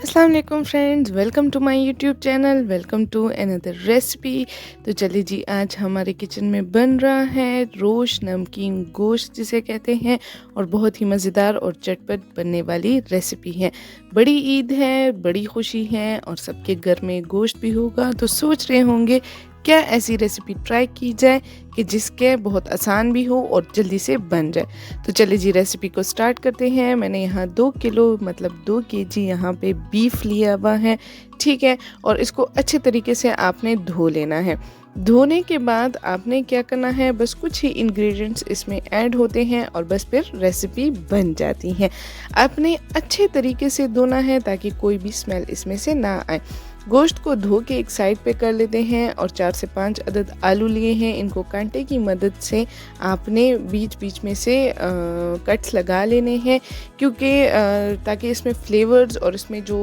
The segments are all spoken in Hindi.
अस्सलाम वालेकुम friends, welcome to my YouTube channel, welcome to another recipe. तो चलिए जी, आज हमारे किचन में बन रहा है रोश नमकीन गोश्त जिसे कहते हैं, और बहुत ही मज़ेदार और चटपट बनने वाली रेसिपी है। बड़ी ईद है, बड़ी खुशी है और सबके घर में गोश्त भी होगा, तो सोच रहे होंगे क्या ऐसी रेसिपी ट्राई की जाए कि जिसके बहुत आसान भी हो और जल्दी से बन जाए। तो चलिए जी, रेसिपी को स्टार्ट करते हैं। मैंने यहाँ 2 किलो मतलब 2 केजी यहाँ पे बीफ लिया हुआ है, ठीक है। और इसको अच्छे तरीके से आपने धो लेना है। धोने के बाद आपने क्या करना है, बस कुछ ही इंग्रेडिएंट्स इसमें ऐड होते हैं और बस फिर रेसिपी बन जाती है। आपने अच्छे तरीके से धोना है ताकि कोई भी स्मेल इसमें से ना आए। गोश्त को धो के एक साइड पे कर लेते हैं और 4 से 5 अदद आलू लिए हैं। इनको कांटे की मदद से आपने बीच बीच में से कट्स लगा लेने हैं, क्योंकि ताकि इसमें फ्लेवर्स और इसमें जो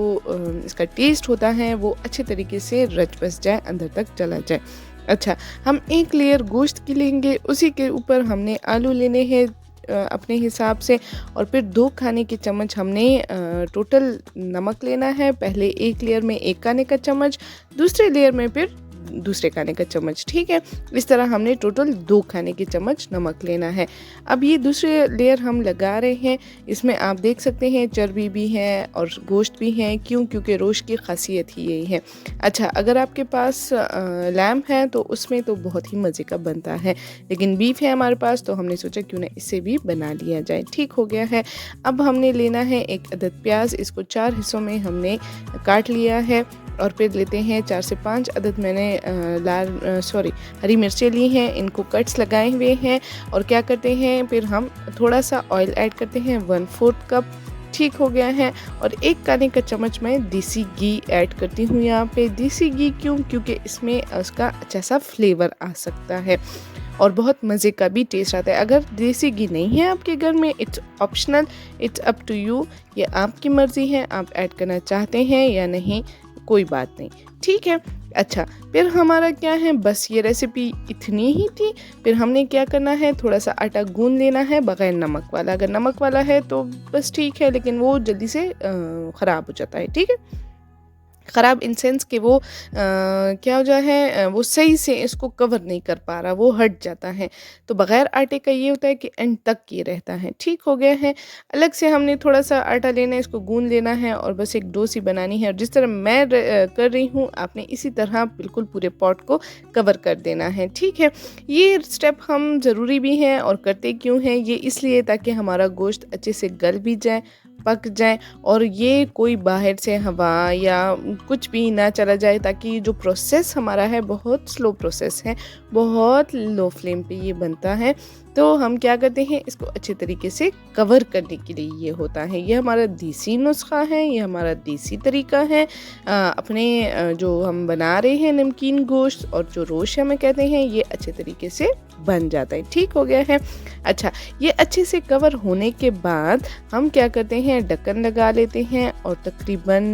इसका टेस्ट होता है वो अच्छे तरीके से रच बस जाए, अंदर तक चला जाए। अच्छा, हम एक लेयर गोश्त की लेंगे, उसी के ऊपर हमने आलू लेने हैं अपने हिसाब से, और फिर 2 खाने के चम्मच हमने टोटल नमक लेना है। पहले एक लेयर में 1 खाने का चम्मच, दूसरे लेयर में फिर दूसरे खाने का चम्मच, ठीक है। इस तरह हमने टोटल 2 खाने के चम्मच नमक लेना है। अब ये दूसरे लेयर हम लगा रहे हैं, इसमें आप देख सकते हैं चर्बी भी है और गोश्त भी है। क्यों? क्योंकि रोश की खासियत ही यही है। अच्छा, अगर आपके पास लैम्ब है तो उसमें तो बहुत ही मज़े का बनता है, लेकिन बीफ है हमारे पास तो हमने सोचा क्यों ना इससे भी बना लिया जाए। ठीक हो गया है। अब हमने लेना है 1 अदद प्याज, इसको 4 हिस्सों में हमने काट लिया है। और फिर लेते हैं 4 से 5 अदद मैंने हरी मिर्चें ली हैं, इनको कट्स लगाए हुए हैं। और क्या करते हैं, फिर हम थोड़ा सा ऑयल ऐड करते हैं, 1/4 कप, ठीक हो गया है। और 1 खाने का चम्मच मैं देसी घी ऐड करती हूँ यहाँ पे। देसी घी क्यों? क्योंकि इसमें उसका अच्छा सा फ्लेवर आ सकता है और बहुत मज़े का भी टेस्ट आता है। अगर देसी घी नहीं है आपके घर में, it's optional, it's up to you, ये आपकी मर्ज़ी है, आप ऐड करना चाहते हैं या नहीं, कोई बात नहीं, ठीक है। अच्छा, फिर हमारा क्या है, बस ये रेसिपी इतनी ही थी। फिर हमने क्या करना है, थोड़ा सा आटा गूंद लेना है बग़ैर नमक वाला। अगर नमक वाला है तो बस ठीक है, लेकिन वो जल्दी से ख़राब हो जाता है, ठीक है। ख़राब इन सेंस कि वो क्या हो जाए है, वो सही से इसको कवर नहीं कर पा रहा, वो हट जाता है। तो बग़ैर आटे का ये होता है कि एंड तक ये रहता है। ठीक हो गया है। अलग से हमने थोड़ा सा आटा लेना है, इसको गूंद लेना है और बस एक डो सी बनानी है। और जिस तरह मैं कर रही हूँ, आपने इसी तरह बिल्कुल पूरे पॉट को कवर कर देना है, ठीक है। ये स्टेप हम ज़रूरी भी हैं, और करते क्यों हैं, ये इसलिए ताकि हमारा गोश्त अच्छे से गल भी जाए, पक जाए, और ये कोई बाहर से हवा या कुछ भी ना चला जाए, ताकि जो प्रोसेस हमारा है बहुत स्लो प्रोसेस है, बहुत लो फ्लेम पे ये बनता है। तो हम क्या करते हैं, इसको अच्छे तरीके से कवर करने के लिए ये होता है। ये हमारा देसी नुस्खा है, ये हमारा देसी तरीका है। जो हम बना रहे हैं नमकीन गोश्त और जो रोश हमें कहते हैं, ये अच्छे तरीके से बन जाता है। ठीक हो गया है। अच्छा, ये अच्छे से कवर होने के बाद हम क्या करते हैं, ढक्कन लगा लेते हैं और तकरीबन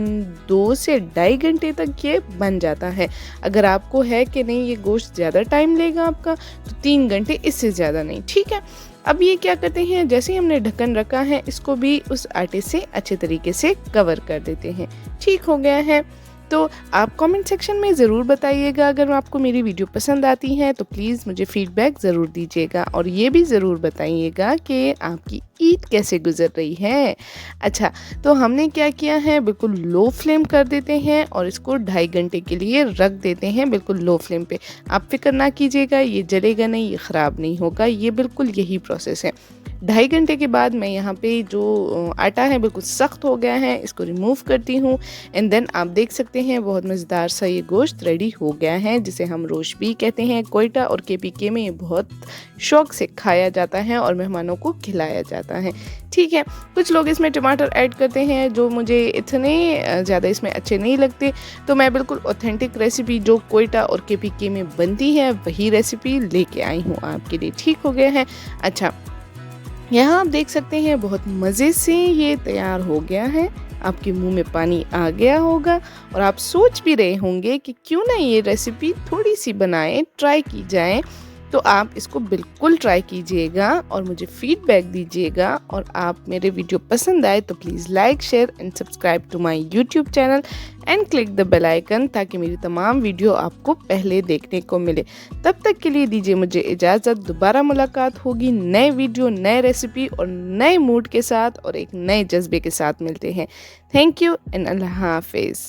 2 से 2.5 घंटे तक ये बन जाता है। अगर आपको है कि नहीं ये गोश्त ज़्यादा टाइम लेगा आपका, तो 3 घंटे, इससे ज़्यादा नहीं, ठीक है। अब ये क्या करते हैं, जैसे ही हमने ढक्कन रखा है, इसको भी उस आटे से अच्छे तरीके से कवर कर देते हैं। ठीक हो गया है। तो आप कमेंट सेक्शन में ज़रूर बताइएगा, अगर आपको मेरी वीडियो पसंद आती है तो प्लीज़ मुझे फ़ीडबैक ज़रूर दीजिएगा, और ये भी ज़रूर बताइएगा कि आपकी ईद कैसे गुज़र रही है। अच्छा, तो हमने क्या किया है, बिल्कुल लो फ्लेम कर देते हैं और इसको 2.5 घंटे के लिए रख देते हैं, बिल्कुल लो फ्लेम पे। आप फिक्र ना कीजिएगा, ये जलेगा नहीं, ये ख़राब नहीं होगा, ये बिल्कुल यही प्रोसेस है। 2.5 घंटे के बाद मैं यहाँ पे जो आटा है बिल्कुल सख्त हो गया है, इसको रिमूव करती हूँ। एंड देन आप देख सकते हैं बहुत मज़ेदार सा ये गोश्त रेडी हो गया है, जिसे हम रोश भी कहते हैं। कोयटा और केपीके में ये बहुत शौक से खाया जाता है और मेहमानों को खिलाया जाता है, ठीक है। कुछ लोग इसमें टमाटर ऐड करते हैं, जो मुझे इतने ज़्यादा इसमें अच्छे नहीं लगते। तो मैं बिल्कुल ऑथेंटिक रेसिपी जो कोयटा और केपीके में बनती है, वही रेसिपी लेके आई हूँ आपके लिए। ठीक हो गया है। अच्छा, यहाँ आप देख सकते हैं बहुत मज़े से ये तैयार हो गया है। आपके मुंह में पानी आ गया होगा और आप सोच भी रहे होंगे कि क्यों ना ये रेसिपी थोड़ी सी बनाएं, ट्राई की जाए। तो आप इसको बिल्कुल ट्राई कीजिएगा और मुझे फीडबैक दीजिएगा। और आप मेरे वीडियो पसंद आए तो please like, share and subscribe to my YouTube channel and click the bell icon, ताकि मेरी तमाम वीडियो आपको पहले देखने को मिले। तब तक के लिए दीजिए मुझे इजाज़त। दोबारा मुलाकात होगी नए वीडियो, नए रेसिपी और नए मूड के साथ और एक नए जज्बे के साथ मिलते हैं। थैंक यू एंड अल्लाह हाफिज़।